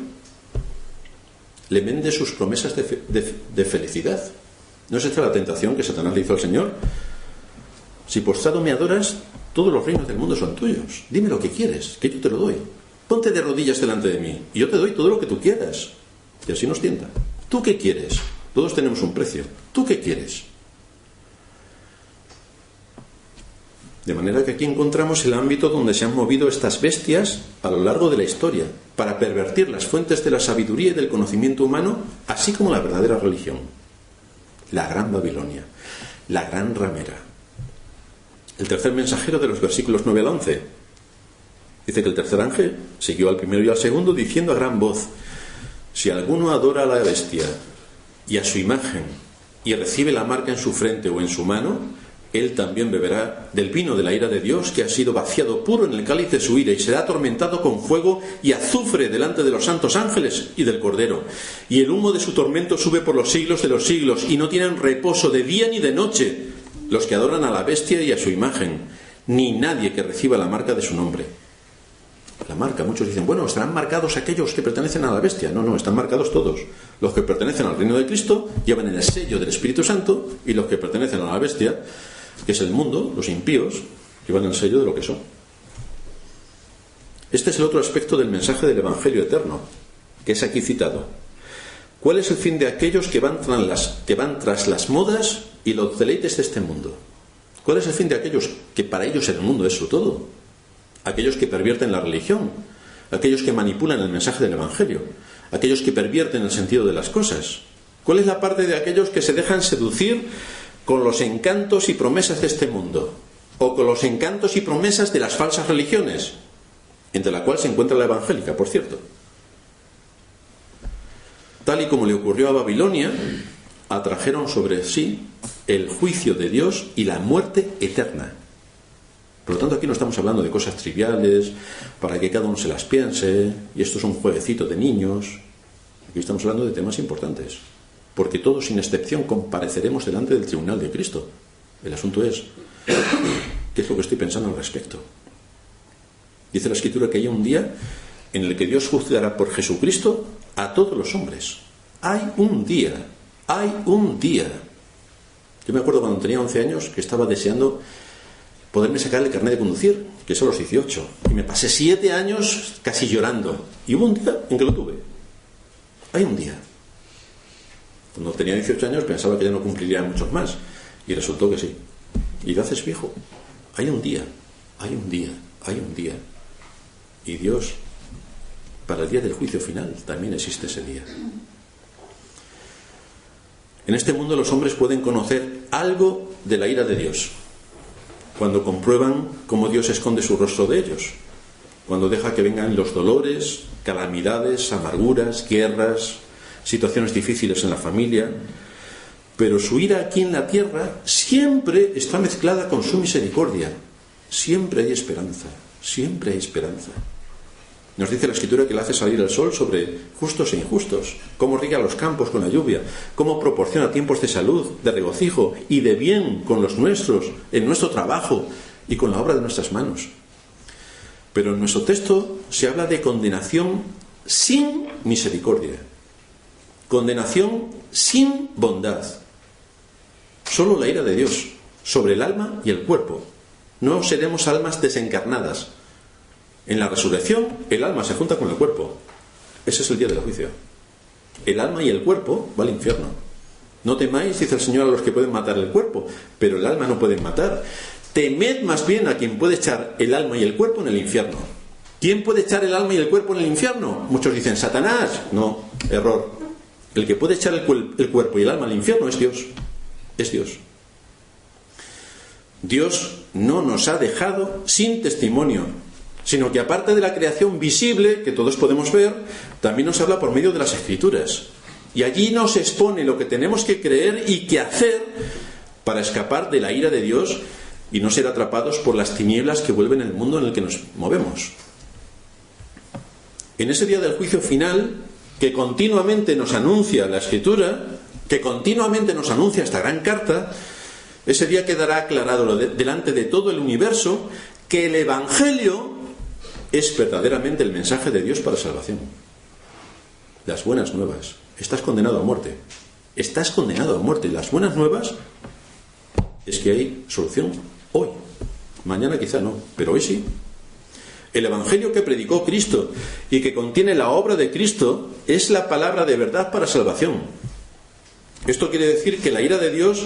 Le vende sus promesas de felicidad. ¿No es esta la tentación que Satanás le hizo al Señor? Si postrado me adoras, todos los reinos del mundo son tuyos. Dime lo que quieres, que yo te lo doy. Ponte de rodillas delante de mí y yo te doy todo lo que tú quieras. Y así nos tienta. ¿Tú qué quieres? Todos tenemos un precio. ¿Tú qué quieres? De manera que aquí encontramos el ámbito donde se han movido estas bestias a lo largo de la historia, para pervertir las fuentes de la sabiduría y del conocimiento humano, así como la verdadera religión. La gran Babilonia, la gran ramera. El tercer mensajero, de los versículos 9 al 11, dice que el tercer ángel siguió al primero y al segundo, diciendo a gran voz: si alguno adora a la bestia y a su imagen y recibe la marca en su frente o en su mano, él también beberá del vino de la ira de Dios, que ha sido vaciado puro en el cáliz de su ira, y será atormentado con fuego y azufre delante de los santos ángeles y del Cordero. Y el humo de su tormento sube por los siglos de los siglos, y no tienen reposo de día ni de noche los que adoran a la bestia y a su imagen, ni nadie que reciba la marca de su nombre. La marca, muchos dicen, bueno, estarán marcados aquellos que pertenecen a la bestia. No, están marcados todos. Los que pertenecen al reino de Cristo llevan el sello del Espíritu Santo, y los que pertenecen a la bestia, que es el mundo, los impíos, llevan el sello de lo que son. Este es el otro aspecto del mensaje del Evangelio eterno, que es aquí citado. ¿Cuál es el fin de aquellos que van tras las modas y los deleites de este mundo? ¿Cuál es el fin de aquellos que para ellos el mundo es su todo? Aquellos que pervierten la religión, aquellos que manipulan el mensaje del Evangelio, aquellos que pervierten el sentido de las cosas. ¿Cuál es la parte de aquellos que se dejan seducir con los encantos y promesas de este mundo, o con los encantos y promesas de las falsas religiones, entre la cual se encuentra la evangélica, por cierto? Tal y como le ocurrió a Babilonia, atrajeron sobre sí el juicio de Dios y la muerte eterna. Por lo tanto, aquí no estamos hablando de cosas triviales, para que cada uno se las piense, y esto es un jueguecito de niños. Aquí estamos hablando de temas importantes, porque todos, sin excepción, compareceremos delante del tribunal de Cristo. El asunto es, ¿qué es lo que estoy pensando al respecto? Dice la Escritura que hay un día en el que Dios juzgará por Jesucristo a todos los hombres. Hay un día. Yo me acuerdo cuando tenía 11 años que estaba deseando poderme sacar el carnet de conducir, que es a los 18. Y me pasé 7 años casi llorando. Y hubo un día en que lo tuve. Hay un día. Cuando tenía 18 años pensaba que ya no cumpliría muchos más. Y resultó que sí. Y te haces viejo. Hay un día. Y Dios, para el día del juicio final, también existe ese día. En este mundo los hombres pueden conocer algo de la ira de Dios cuando comprueban cómo Dios esconde su rostro de ellos, cuando deja que vengan los dolores, calamidades, amarguras, guerras, situaciones difíciles en la familia. Pero su ira aquí en la tierra siempre está mezclada con su misericordia. Siempre hay esperanza. Nos dice la Escritura que Él hace salir el sol sobre justos e injustos, cómo riega los campos con la lluvia, cómo proporciona tiempos de salud, de regocijo y de bien con los nuestros, en nuestro trabajo y con la obra de nuestras manos. Pero en nuestro texto se habla de condenación sin misericordia, condenación sin bondad. Solo la ira de Dios sobre el alma y el cuerpo. No seremos almas desencarnadas. En la resurrección, el alma se junta con el cuerpo. Ese es el día del juicio. El alma y el cuerpo va al infierno. No temáis, dice el Señor, a los que pueden matar el cuerpo, pero el alma no pueden matar. Temed más bien a quien puede echar el alma y el cuerpo en el infierno. ¿Quién puede echar el alma y el cuerpo en el infierno? Muchos dicen, Satanás. No, error. El que puede echar el cuerpo y el alma al infierno es Dios. Es Dios. Dios no nos ha dejado sin testimonio, sino que aparte de la creación visible, que todos podemos ver, también nos habla por medio de las Escrituras. Y allí nos expone lo que tenemos que creer y que hacer para escapar de la ira de Dios y no ser atrapados por las tinieblas que vuelven el mundo en el que nos movemos. En ese día del juicio final, que continuamente nos anuncia la Escritura, que continuamente nos anuncia esta gran carta, ese día quedará aclarado delante de todo el universo que el Evangelio es verdaderamente el mensaje de Dios para salvación. Las buenas nuevas. Estás condenado a muerte. Estás condenado a muerte. Las buenas nuevas es que hay solución hoy. Mañana quizá no, pero hoy sí. El Evangelio que predicó Cristo y que contiene la obra de Cristo es la palabra de verdad para salvación. Esto quiere decir que la ira de Dios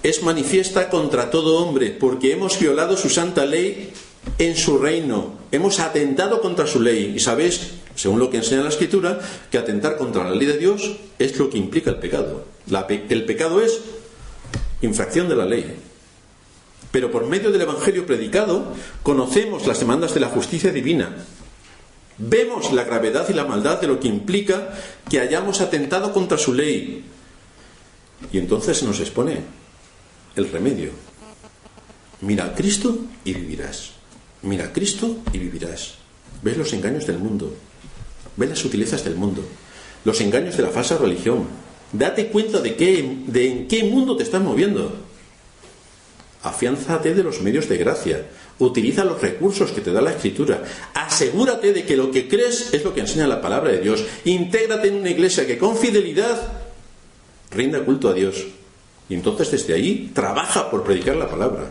es manifiesta contra todo hombre, porque hemos violado su santa ley en su reino. Hemos atentado contra su ley. Y sabéis, según lo que enseña la Escritura, que atentar contra la ley de Dios es lo que implica el pecado. El pecado es infracción de la ley. Pero por medio del Evangelio predicado, conocemos las demandas de la justicia divina. Vemos la gravedad y la maldad de lo que implica que hayamos atentado contra su ley. Y entonces se nos expone el remedio. Mira a Cristo y vivirás. Mira a Cristo y vivirás. Ves los engaños del mundo. Ves las sutilezas del mundo. Los engaños de la falsa religión. Date cuenta de en qué mundo te estás moviendo. Afiánzate de los medios de gracia. Utiliza los recursos que te da la Escritura. Asegúrate de que lo que crees es lo que enseña la palabra de Dios. Intégrate en una iglesia que con fidelidad rinda culto a Dios. Y entonces desde ahí trabaja por predicar la palabra.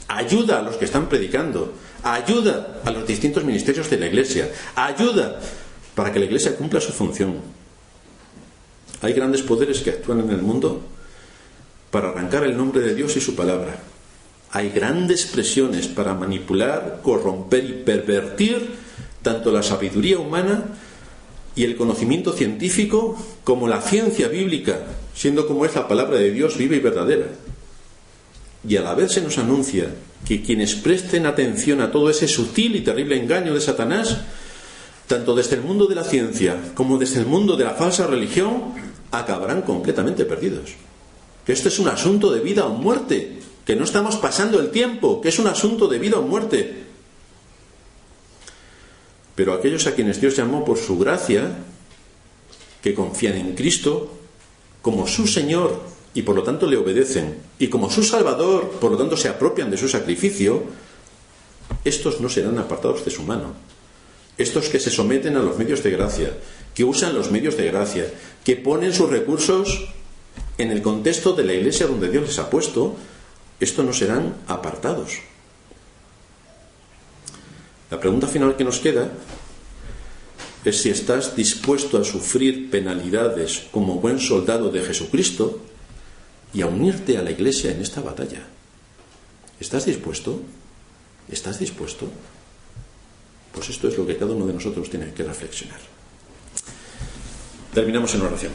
Ayuda a los que están predicando. Ayuda a los distintos ministerios de la iglesia. Ayuda para que la iglesia cumpla su función. Hay grandes poderes que actúan en el mundo para arrancar el nombre de Dios y su palabra. Hay grandes presiones para manipular, corromper y pervertir tanto la sabiduría humana y el conocimiento científico como la ciencia bíblica, siendo como es la palabra de Dios viva y verdadera. Y a la vez se nos anuncia que quienes presten atención a todo ese sutil y terrible engaño de Satanás, tanto desde el mundo de la ciencia como desde el mundo de la falsa religión, acabarán completamente perdidos. Que esto es un asunto de vida o muerte. que no estamos pasando el tiempo, que es un asunto de vida o muerte. Pero aquellos a quienes Dios llamó por su gracia, que confían en Cristo como su Señor y por lo tanto le obedecen, y como su Salvador, por lo tanto se apropian de su sacrificio, estos no serán apartados de su mano. Estos que se someten a los medios de gracia, que usan los medios de gracia, que ponen sus recursos en el contexto de la iglesia donde Dios les ha puesto, estos no serán apartados. La pregunta final que nos queda es si estás dispuesto a sufrir penalidades como buen soldado de Jesucristo y a unirte a la iglesia en esta batalla. ¿Estás dispuesto? ¿Estás dispuesto? Pues esto es lo que cada uno de nosotros tiene que reflexionar. Terminamos en oración.